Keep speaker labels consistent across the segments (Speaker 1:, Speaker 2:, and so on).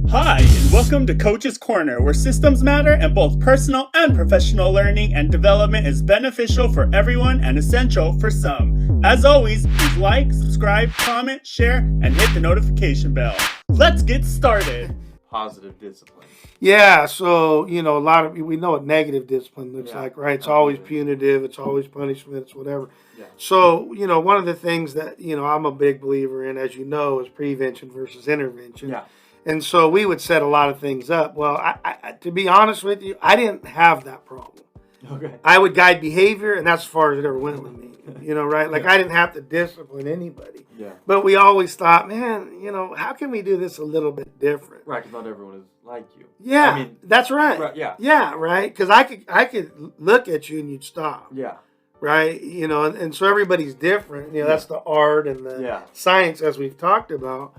Speaker 1: Hi, and welcome to Coach's Corner, where systems matter and both personal and professional learning and development is beneficial for everyone and essential for some. As always, please like, subscribe, comment, share, and hit the notification bell. Let's get started.
Speaker 2: Positive discipline.
Speaker 3: Yeah, so we know what negative discipline looks like, right? It's always punitive, it's always punishment, it's whatever.
Speaker 2: Yeah.
Speaker 3: So, one of the things that, I'm a big believer in, as you know, is prevention versus intervention.
Speaker 2: Yeah.
Speaker 3: And so we would set a lot of things up. Well, I to be honest with you, I didn't have that problem.
Speaker 2: Okay.
Speaker 3: I would guide behavior, and that's as far as it ever went with me. Right? Like, I didn't have to discipline anybody.
Speaker 2: Yeah.
Speaker 3: But we always thought, man, how can we do this a little bit different?
Speaker 2: Right, because not everyone is like you.
Speaker 3: Yeah,
Speaker 2: I mean,
Speaker 3: that's right.
Speaker 2: Yeah.
Speaker 3: Yeah, right. Because I could look at you and you'd stop.
Speaker 2: Yeah.
Speaker 3: Right. And so everybody's different. That's the art and the science, as we've talked about.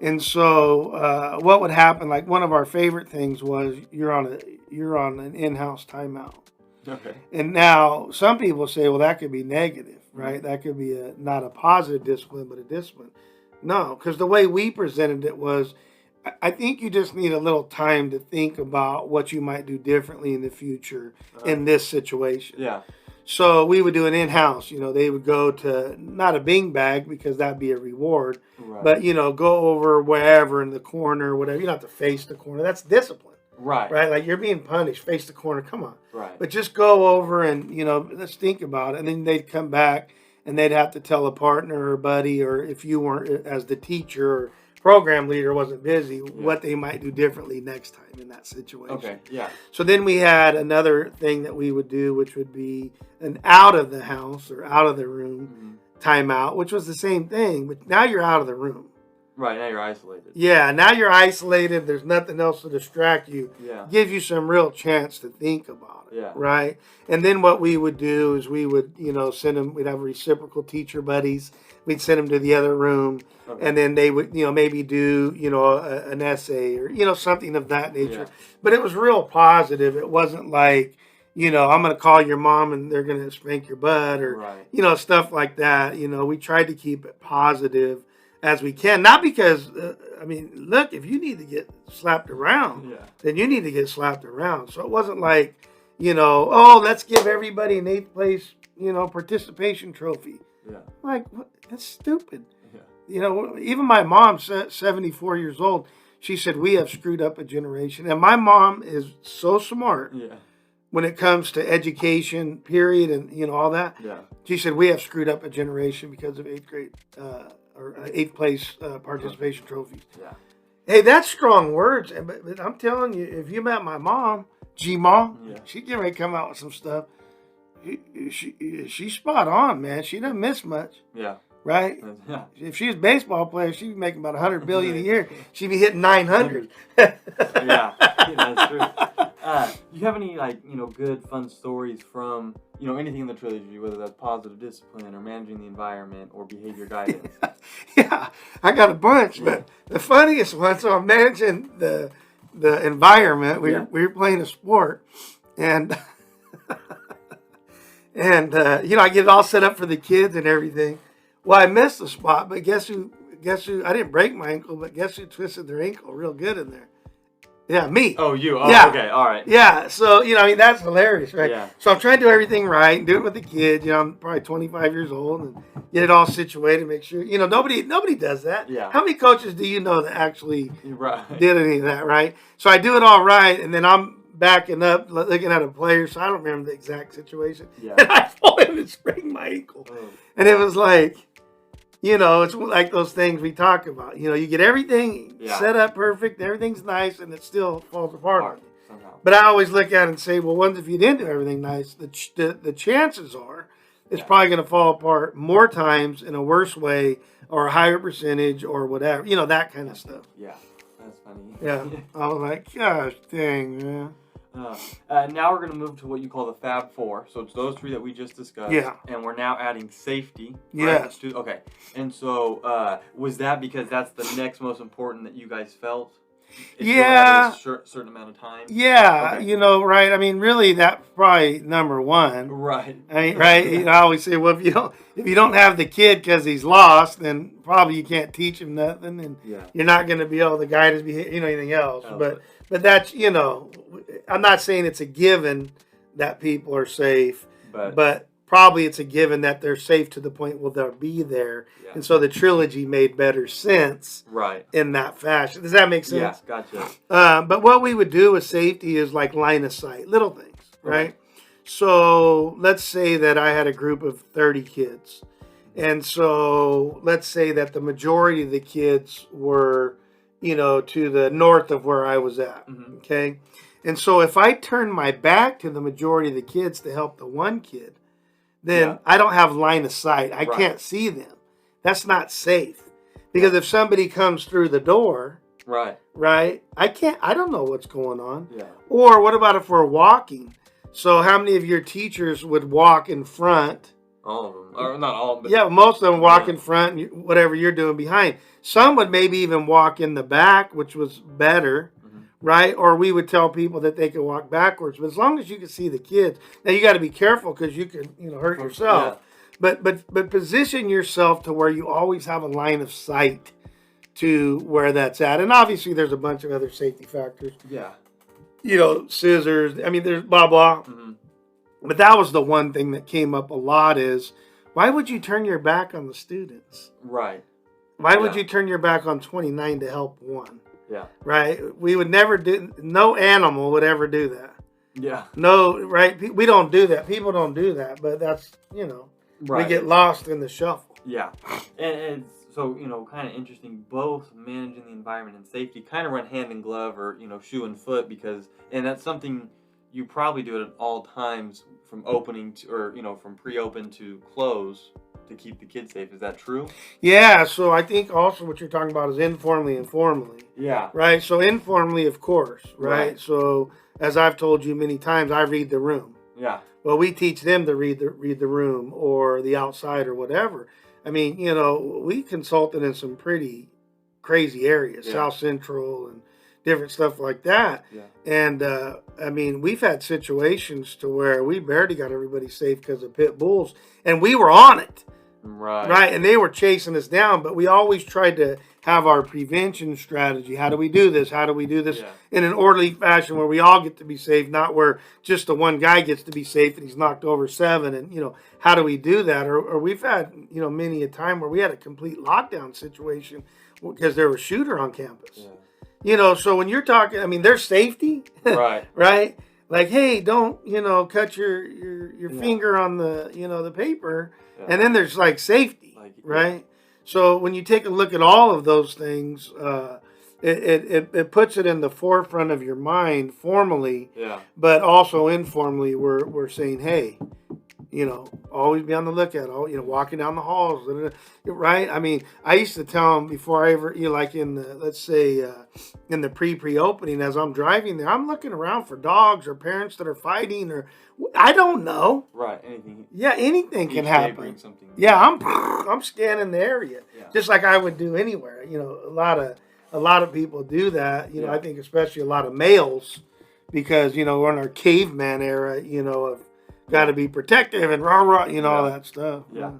Speaker 3: And so, what would happen? Like, one of our favorite things was you're on an in-house timeout.
Speaker 2: Okay.
Speaker 3: And now some people say, well, that could be negative, right? That could be not a positive discipline, but a discipline. No, because the way we presented it was, I think you just need a little time to think about what you might do differently in the future in this situation.
Speaker 2: Yeah.
Speaker 3: So we would do an in-house. They would go to not a bing bag because that'd be a reward, but go over wherever in the corner, whatever. You don't have to face the corner. That's discipline.
Speaker 2: Right.
Speaker 3: Right. Like, you're being punished. Face the corner. Come on.
Speaker 2: Right.
Speaker 3: But just go over and let's think about it. And then they'd come back and they'd have to tell a partner or a buddy, or if you weren't as the teacher or program leader wasn't busy, what they might do differently next time in that situation.
Speaker 2: Okay. Yeah.
Speaker 3: So then we had another thing that we would do, which would be an out of the house or out of the room timeout, which was the same thing, but now you're out of the room.
Speaker 2: Right, now you're isolated.
Speaker 3: Yeah, now you're isolated. There's nothing else to distract you.
Speaker 2: Yeah.
Speaker 3: Give you some real chance to think about it.
Speaker 2: Yeah.
Speaker 3: Right? And then what we would do is we would, send them, we'd have reciprocal teacher buddies. We'd send them to the other room. Okay. And then they would, maybe do, an essay or, something of that nature. Yeah. But it was real positive. It wasn't like, I'm going to call your mom and they're going to spank your butt or, stuff like that. We tried to keep it positive as we can. Not because, look, if you need to get slapped around, then you need to get slapped around. So it wasn't like, let's give everybody an 8th place, participation trophy.
Speaker 2: Yeah.
Speaker 3: Like, what? That's stupid. Yeah. Even my mom, 74 years old, she said, we have screwed up a generation. And my mom is so smart when it comes to education, period, and, all that. Yeah. She said, we have screwed up a generation because of 8th grade or 8th place participation trophies. Yeah. Hey, that's strong words. But I'm telling you, if you met my mom, G-Ma, she'd get ready to come out with some stuff. She's spot on, man. She doesn't miss much. Yeah. Right? Yeah. If she was a baseball player, she'd be making about $100 billion a year. She'd be hitting 900.
Speaker 2: Yeah, that's true. You have any good fun stories from anything in the trilogy, whether that's positive discipline or managing the environment or behavior guidance?
Speaker 3: Yeah, I got a bunch, but the funniest one. So I'm managing the environment. We were playing a sport, and I get it all set up for the kids and everything. Well, I missed the spot, but guess who? I didn't break my ankle, but guess who twisted their ankle real good in there? Yeah, me.
Speaker 2: Oh, you. Oh, yeah. Okay, all right.
Speaker 3: Yeah, so, that's hilarious, right? Yeah. So I'm trying to do everything right and do it with the kids. I'm probably 25 years old and get it all situated, make sure. Nobody does that. Yeah. How many coaches do you know that actually did any of that, right? So I do it all right, and then I'm backing up, looking at a player, so I don't remember the exact situation. Yeah. And I fall in and sprain my ankle. Oh. And it was like, it's like those things we talk about. You get everything set up perfect, everything's nice, and it still falls apart. Somehow. But I always look at it and say, well, what if you didn't do everything nice? The chances are it's probably going to fall apart more times in a worse way or a higher percentage or whatever. That kind of stuff.
Speaker 2: Yeah, that's funny.
Speaker 3: Yeah, I was like, gosh, dang, man.
Speaker 2: Now we're going to move to what you call the Fab Four. So it's those 3 that we just discussed. Yeah. And we're now adding safety. Right?
Speaker 3: Yes.
Speaker 2: Okay. And so was that because that's the next most important that you guys felt? Yeah. Certain amount of time.
Speaker 3: Yeah, okay. Right. I mean, really, that's probably number one.
Speaker 2: Right.
Speaker 3: I mean, right. I always say, well, if you don't have the kid because he's lost, then probably you can't teach him nothing, and you're not going to be able to guide his behavior, anything else. But that's, I'm not saying it's a given that people are safe, but probably it's a given that they're safe to the point where they'll be there. Yeah. And so the trilogy made better sense in that fashion. Does that make sense?
Speaker 2: Yeah, gotcha.
Speaker 3: But what we would do with safety is like line of sight, little things, right? So let's say that I had a group of 30 kids. And so let's say that the majority of the kids were, to the north of where I was at, okay? And so if I turn my back to the majority of the kids to help the one kid, then I don't have line of sight. I can't see them. That's not safe. Because if somebody comes through the door, right, I don't know what's going on. Yeah. Or what about if we're walking? So how many of your teachers would walk in front?
Speaker 2: All of them. Or not all, but
Speaker 3: yeah, most of them walk in front, and whatever you're doing behind. Some would maybe even walk in the back, which was better. Right? Or we would tell people that they could walk backwards. But as long as you can see the kids, now you got to be careful because you can, hurt yourself. Yeah. But position yourself to where you always have a line of sight to where that's at. And obviously there's a bunch of other safety factors.
Speaker 2: Yeah.
Speaker 3: Scissors. I mean, there's blah, blah. But that was the one thing that came up a lot is, why would you turn your back on the students?
Speaker 2: Right.
Speaker 3: Why would you turn your back on 29 to help one?
Speaker 2: Yeah. Right.
Speaker 3: We would never do. No animal would ever do that.
Speaker 2: Yeah.
Speaker 3: No. Right. We don't do that. People don't do that. But that's we get lost in the shuffle.
Speaker 2: Yeah. And so kind of interesting. Both managing the environment and safety kind of run hand in glove, or shoe and foot, and that's something you probably do at all times, from opening to, or from pre-open to close, to keep the kids safe. Is that true?
Speaker 3: Yeah, so I think also what you're talking about is informally and formally.
Speaker 2: Yeah.
Speaker 3: Right? So informally, of course, right? So as I've told you many times, I read the room.
Speaker 2: Yeah.
Speaker 3: Well, we teach them to read the room or the outside or whatever. I mean, we consulted in some pretty crazy areas, South Central and different stuff like that. Yeah. And I mean, we've had situations to where we barely got everybody safe because of pit bulls, and we were on it. Right. And they were chasing us down, but we always tried to have our prevention strategy. How do we do this? How do we do this in an orderly fashion where we all get to be safe, not where just the one guy gets to be safe and he's knocked over 7. And, how do we do that? Or we've had, many a time where we had a complete lockdown situation because there was a shooter on campus. Yeah. So when you're talking, I mean, there's safety.
Speaker 2: Right.
Speaker 3: Right? Like, hey, don't, cut your finger on the, the paper. Yeah. And then there's like safety, right? So when you take a look at all of those things, it puts it in the forefront of your mind formally, but also informally, we're saying, hey, always be on the lookout. Walking down the halls, right? I mean, I used to tell them before I ever, like in the, let's say, in the pre-opening, as I'm driving there, I'm looking around for dogs or parents that are fighting, or I don't know.
Speaker 2: Right. Anything.
Speaker 3: Yeah, anything can happen. Yeah, I'm scanning the area, just like I would do anywhere. A lot of people do that. I think especially a lot of males, because we're in our caveman era. Of got to be protective and rah, all that stuff.
Speaker 2: Yeah.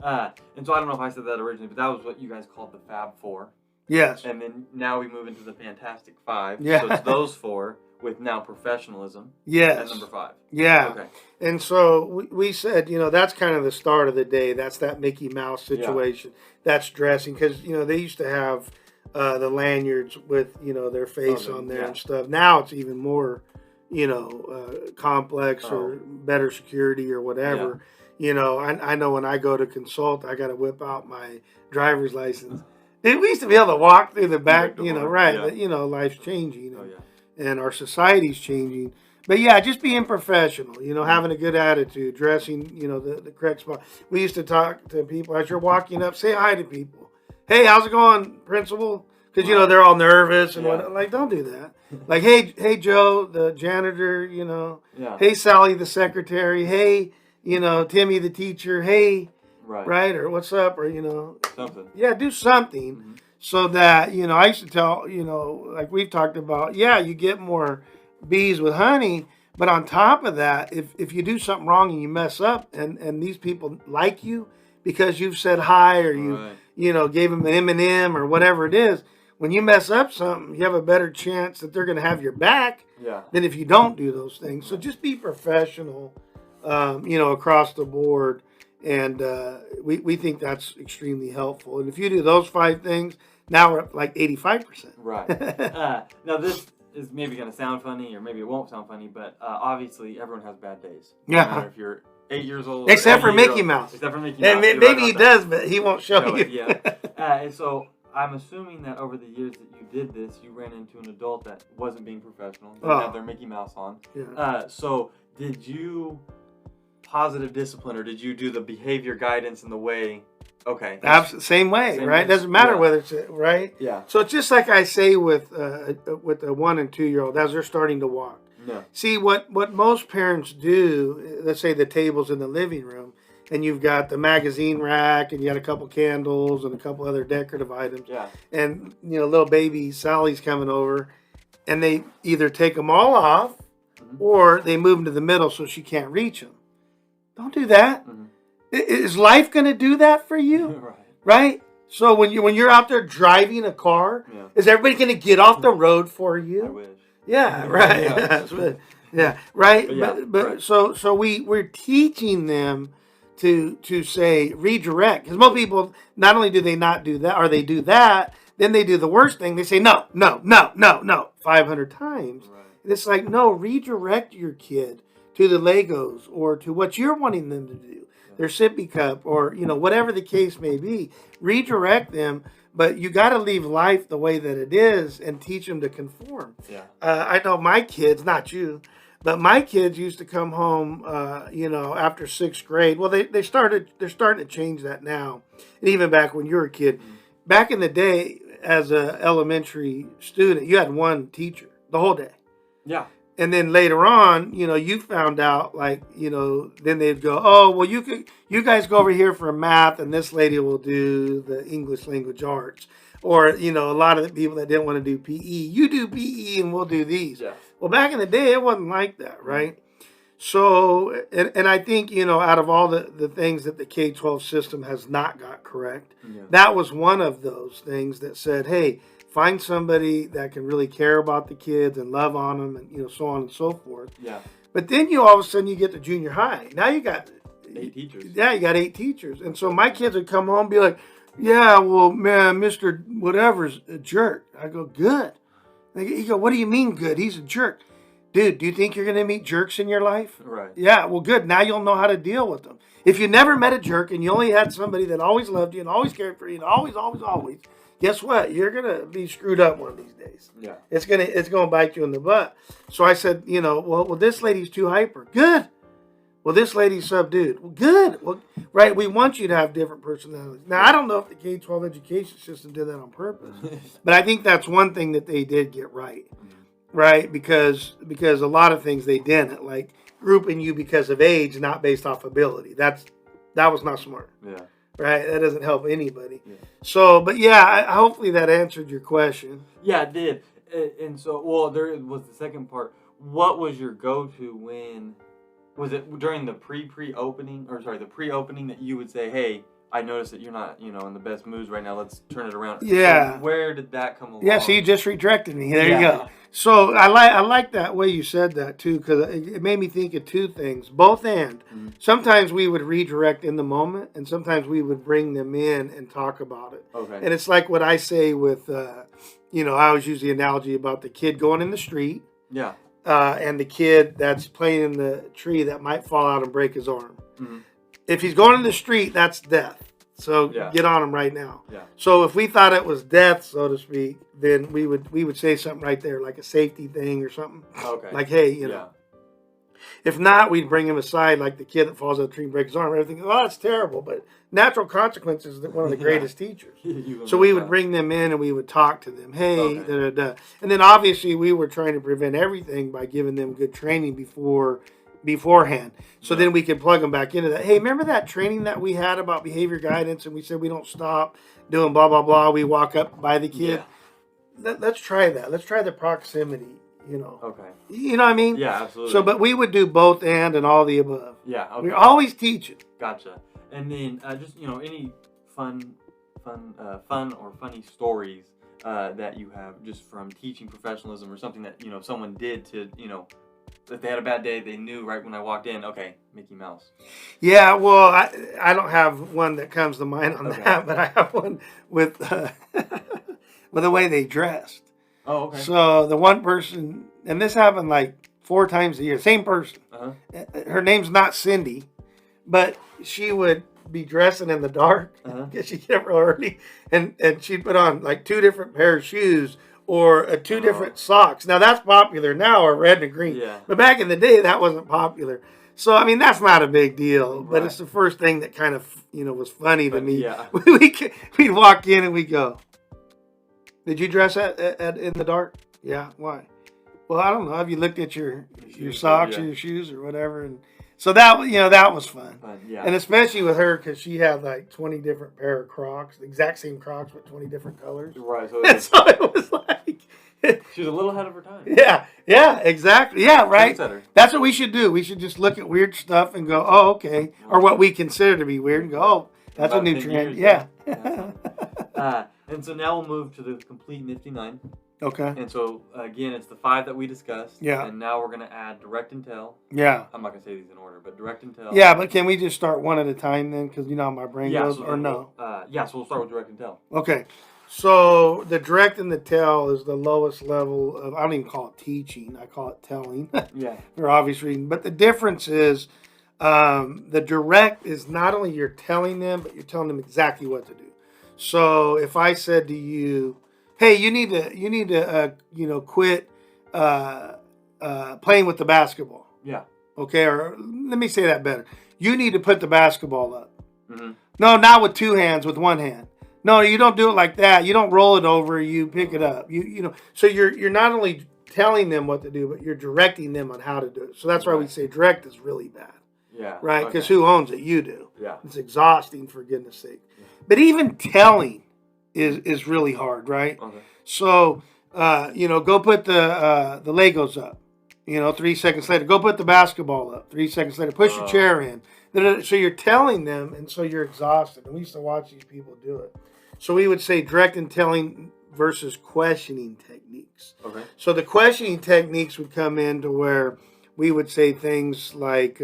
Speaker 2: And so I don't know if I said that originally, but that was what you guys called the Fab Four.
Speaker 3: Yes.
Speaker 2: And then now we move into the Fantastic Five.
Speaker 3: Yeah.
Speaker 2: So it's those 4 with now professionalism.
Speaker 3: Yes.
Speaker 2: At number 5.
Speaker 3: Yeah.
Speaker 2: Okay.
Speaker 3: And so we said, that's kind of the start of the day. That's that Mickey Mouse situation. Yeah. That's dressing, because, they used to have the lanyards with, their face on there and stuff. Now it's even more, complex or better security or whatever. Yeah. I know when I go to consult, I got to whip out my driver's license. We used to be able to walk through the back, right. Yeah. But, life's changing and our society's changing. But yeah, just being professional, having a good attitude, dressing, the correct spot. We used to talk to people as you're walking up, say hi to people. Hey, how's it going, principal? Because, they're all nervous and whatnot. Like, don't do that. Like, hey, Joe, the janitor, Hey, Sally, the secretary. Hey, Timmy, the teacher. Hey, right? Or what's up? Or,
Speaker 2: something.
Speaker 3: Yeah, do something so that, I used to tell, like we've talked about, yeah, you get more bees with honey, but on top of that, if you do something wrong and you mess up, and these people like you because you've said hi, or gave them an M&M or whatever it is, when you mess up something, you have a better chance that they're going to have your back than if you don't do those things. So just be professional, across the board. And we think that's extremely helpful. And if you do those 5 things, now we're at like 85%.
Speaker 2: Right. Now this is maybe going to sound funny, or maybe it won't sound funny, but obviously everyone has bad days.
Speaker 3: Yeah.
Speaker 2: No matter if you're 8 years old.
Speaker 3: Except for Mickey Mouse.
Speaker 2: Except for Mickey Mouse.
Speaker 3: And maybe he does, but he won't show you.
Speaker 2: Yeah. And so I'm assuming that over the years that you did this, you ran into an adult that wasn't being professional. They had their Mickey Mouse on. Yeah. So did you positive discipline, or did you do the behavior guidance in the way? Okay.
Speaker 3: Same way, right? Way. Doesn't matter whether it's right.
Speaker 2: Yeah.
Speaker 3: So it's just like I say with a 1 and 2 year old as they're starting to walk.
Speaker 2: No.
Speaker 3: See what most parents do. Let's say the table's in the living room, and you've got the magazine rack, and you got a couple candles and a couple other decorative items.
Speaker 2: Yeah.
Speaker 3: And little baby Sally's coming over, and they either take them all off, or they move them to the middle so she can't reach them. Don't do that. Mm-hmm. Is life going to do that for you? Right? So when you're out there driving a car, is everybody going to get off the road for you?
Speaker 2: I wish.
Speaker 3: Yeah, right. Yeah, right. But so we're teaching them to say redirect, because most people, not only do they not do that, or they do that, then they do the worst thing. They say no 500 times. Right. And it's like, no, redirect your kid to the Legos, or to what you're wanting them to do, their sippy cup, or whatever the case may be. Redirect them, but you got to leave life the way that it is and teach them to conform. Yeah. I know my kids, not you, but my kids used to come home, after 6th grade. Well, they're starting to change that now, and even back when you were a kid. Mm-hmm. Back in the day, as an elementary student, you had one teacher the whole day. Yeah. And then later on, you found out, then they'd go, oh, well, you guys go over here for math, and this lady will do the English language arts. Or, a lot of the people that didn't want to do PE, you do PE and we'll do these. Yeah. Well, back in the day, it wasn't like that, right? So, and I think, out of all the things that the K-12 system has not got correct, that was one of those things that said, hey, find somebody that can really care about the kids and love on them, and so on and so forth. Yeah. But then all of a sudden you get to junior high. Now you got
Speaker 2: 8 teachers.
Speaker 3: Yeah, you got 8 teachers. And so my kids would come home and be like, yeah, well, man, Mr. Whatever's a jerk. I go, good. He go, what do you mean good? He's a jerk. Dude, do you think you're going to meet jerks in your life? Right. Yeah, well, good. Now you'll know how to deal with them. If you never met a jerk and you only had somebody that always loved you and always cared for you and always, guess what? You're gonna be screwed up one of these days. Yeah. It's gonna bite you in the butt. So I said, well, this lady's too hyper. Good. Well, this lady's subdued. Well, good. Well, right. We want you to have different personalities. Now, I don't know if the K-12 education system did that on purpose, but I think that's one thing that they did get right. Right? Because a lot of things they didn't, like grouping you because of age, not based off ability. That was not smart. Yeah. Right? That doesn't help anybody. Yeah. So, but yeah, hopefully that answered your question.
Speaker 2: Yeah, it did. And so, well, there was the second part. What was your go-to when, was it during the pre-opening that you would say, hey, I noticed that you're not, in the best moods right now. Let's turn it around.
Speaker 3: Yeah.
Speaker 2: So where did that come along?
Speaker 3: Yeah, so you just redirected me. There you go. So I like that way you said that too, because it made me think of 2 things, both and. Mm-hmm. Sometimes we would redirect in the moment, and sometimes we would bring them in and talk about it. Okay. And it's like what I say with, I always use the analogy about the kid going in the street. Yeah. And the kid that's playing in the tree that might fall out and break his arm. Mm-hmm. If he's going in the street, that's death. So get on him right now. Yeah. So if we thought it was death, so to speak, then we would say something right there, like a safety thing or something. Okay. Like, hey, If not, we'd bring him aside, like the kid that falls out of the tree and breaks his arm. Everything. Oh, that's terrible. But natural consequences is one of the greatest teachers. So we would bring them in and we would talk to them. Hey, and then obviously we were trying to prevent everything by giving them good training before beforehand. So then we can plug them back into that. Hey, remember that training that we had about behavior guidance, and we said we don't stop doing blah, blah, blah. We walk up by the kid. Let's try that. Let's try the proximity,
Speaker 2: Okay.
Speaker 3: You know what I mean?
Speaker 2: Yeah, absolutely.
Speaker 3: So, but we would do both and all the above.
Speaker 2: Yeah, okay.
Speaker 3: We're always teaching.
Speaker 2: Gotcha. And then just, any fun or funny stories that you have just from teaching professionalism, or something that, someone did to, if they had a bad day, they knew right when I walked in, okay, Mickey Mouse.
Speaker 3: Yeah, well, I don't have one that comes to mind on that, but I have one with with the way they dressed.
Speaker 2: Oh, okay.
Speaker 3: So the one person, and this happened like 4 times a year, same person. Her name's not Cindy, but she would be dressing in the dark because she get up real early, and she'd put on like 2 different pairs of shoes or 2 different socks. Now that's popular now, or red and green.
Speaker 2: Yeah.
Speaker 3: But back in the day, that wasn't popular. So I mean, that's not a big deal, but it's the first thing that kind of was funny to me.
Speaker 2: Yeah.
Speaker 3: We'd walk in and we go, "Did you dress in the dark?" "Yeah." "Why?" "Well, I don't know. Have you looked at your socks or your shoes or whatever?" And so that was fun.
Speaker 2: Yeah.
Speaker 3: And especially with her, because she had like 20 different pair of Crocs, the exact same Crocs with 20 different colors.
Speaker 2: Right. So
Speaker 3: it was like
Speaker 2: she was a little ahead of her time.
Speaker 3: Yeah, exactly. Yeah, right.
Speaker 2: Trendsetter.
Speaker 3: That's what we should do. We should just look at weird stuff and go, "Oh, okay," or what we consider to be weird, and go, "Oh, that's a new trend."
Speaker 2: Yeah. And so now we'll move to the complete Nifty 9.
Speaker 3: Okay.
Speaker 2: And so, again, it's the 5 that we discussed.
Speaker 3: Yeah.
Speaker 2: And now we're going to add direct and tell.
Speaker 3: Yeah.
Speaker 2: I'm not going to say these in order, but direct and tell.
Speaker 3: Yeah, but can we just start one at a time then? Because you know how my brain goes, or no?
Speaker 2: So we'll start with direct and tell.
Speaker 3: Okay. So the direct and the tell is the lowest level of, I don't even call it teaching, I call it telling.
Speaker 2: Yeah.
Speaker 3: For obvious reason. But the difference is the direct is not only you're telling them, but you're telling them exactly what to do. So if I said to you, "Hey, you need to quit playing with the basketball."
Speaker 2: Yeah.
Speaker 3: Okay, or let me say that better. "You need to put the basketball up."
Speaker 2: Mm-hmm.
Speaker 3: "No, not with 2 hands, with 1 hand." "No, you don't do it like that. You don't roll it over. You pick it up." So you're not only telling them what to do, but you're directing them on how to do it. So that's why we say direct is really bad.
Speaker 2: Yeah.
Speaker 3: Right? Because who owns it? You do.
Speaker 2: Yeah.
Speaker 3: It's exhausting, for goodness sake. But even telling is really hard, right?
Speaker 2: Okay.
Speaker 3: So go put the Legos up. 3 seconds later, go put the basketball up. 3 seconds later, push your chair in. So you're telling them, and so you're exhausted. And we used to watch these people do it. So we would say direct and telling versus questioning techniques.
Speaker 2: Okay.
Speaker 3: So the questioning techniques would come into where we would say things like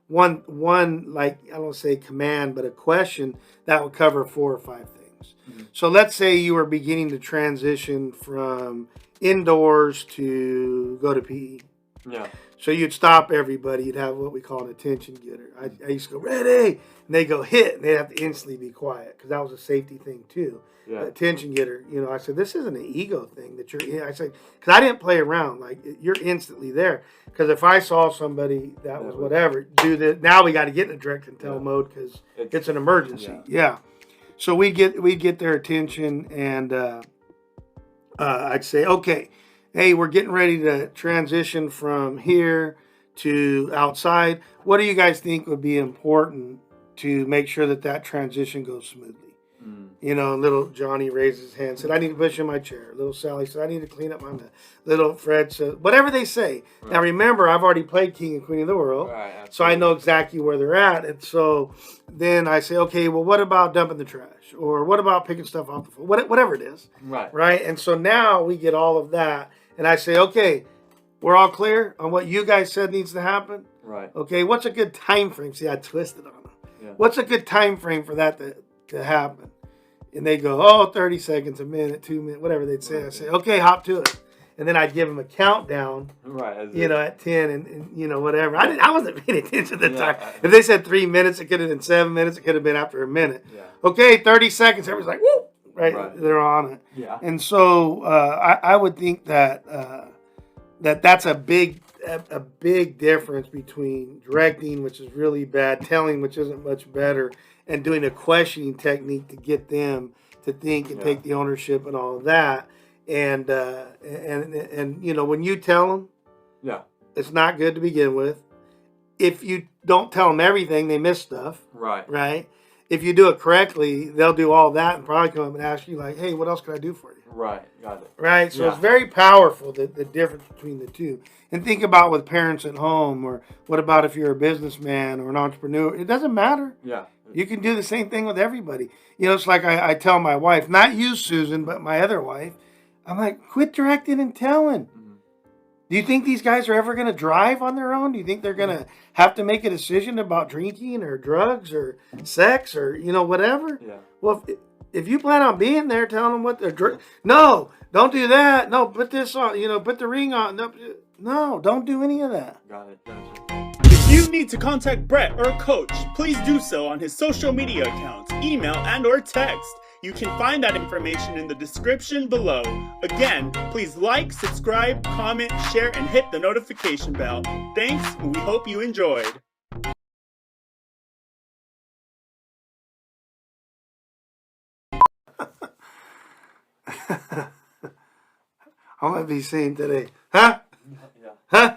Speaker 3: one like, I don't say command, but a question that would cover 4 or 5 things. Mm-hmm. So let's say you were beginning to transition from indoors to go to PE.
Speaker 2: Yeah.
Speaker 3: So you'd stop everybody. You'd have what we call an attention getter. I used to go, "Ready," and they go, "Hit," and they have to instantly be quiet because that was a safety thing too.
Speaker 2: Yeah.
Speaker 3: Attention getter. I said, this isn't an ego thing that you're in. I said, because I didn't play around. Like, you're instantly there. Because if I saw somebody that was whatever, do this. Now we got to get in a direct and tell mode because it's an emergency. Yeah. So we get their attention, and I'd say, "Okay, hey, we're getting ready to transition from here to outside. What do you guys think would be important to make sure that transition goes smoothly?" Little Johnny raised his hand, said, "I need to push in my chair." Little Sally said, "I need to clean up my mess." Little Fred said, whatever they say. Right. Now remember, I've already played King and Queen of the World, so I know exactly where they're at. And so then I say, "Okay, well, what about dumping the trash? Or what about picking stuff off the floor?" Whatever it is. Right? And so now we get all of that. And I say, "Okay, we're all clear on what you guys said needs to happen?"
Speaker 2: Right.
Speaker 3: "Okay, what's a good time frame?" See, I twisted on them.
Speaker 2: Yeah.
Speaker 3: "What's a good time frame for that to happen?" And they go, 30 seconds, a minute, 2 minutes, whatever they'd say. I say, "Okay, hop to it." And then I'd give them a countdown, at 10 and whatever. I wasn't paying attention at the time. If they said 3 minutes, it could have been 7 minutes. It could have been after a minute. Yeah. Okay, 30 seconds. Everybody's like, "Whoop!" Right? They're on it.
Speaker 2: Yeah.
Speaker 3: And so I would think that that's a big difference between directing, which is really bad, telling, which isn't much better, and doing a questioning technique to get them to think and take the ownership and all of that. And when you tell them, it's not good to begin with. if you don't tell them everything, they miss stuff.
Speaker 2: Right.
Speaker 3: Right. If you do it correctly, they'll do all that and probably come up and ask you like, "Hey, what else can I do for you?"
Speaker 2: Right. Got it.
Speaker 3: Right. So it's very powerful, the difference between the two. And think about with parents at home, or what about if you're a businessman or an entrepreneur? It doesn't matter.
Speaker 2: Yeah.
Speaker 3: You can do the same thing with everybody. You know, it's like I tell my wife, not you, Susan, but my other wife. I'm like, quit directing and telling. Mm-hmm. Do you think these guys are ever going to drive on their own? Do you think they're going to have to make a decision about drinking or drugs or sex or, whatever?
Speaker 2: Yeah.
Speaker 3: Well, if you plan on being there, telling them what they're no, don't do that. No, put this on, put the ring on. No, don't do any of that.
Speaker 2: Got it.
Speaker 1: If you need to contact Brett or Coach, please do so on his social media accounts, email, and or text. You can find that information in the description below. Again, please like, subscribe, comment, share, and hit the notification bell. Thanks, and we hope you enjoyed.
Speaker 3: I'm going to be saying today, huh? Yeah. Huh?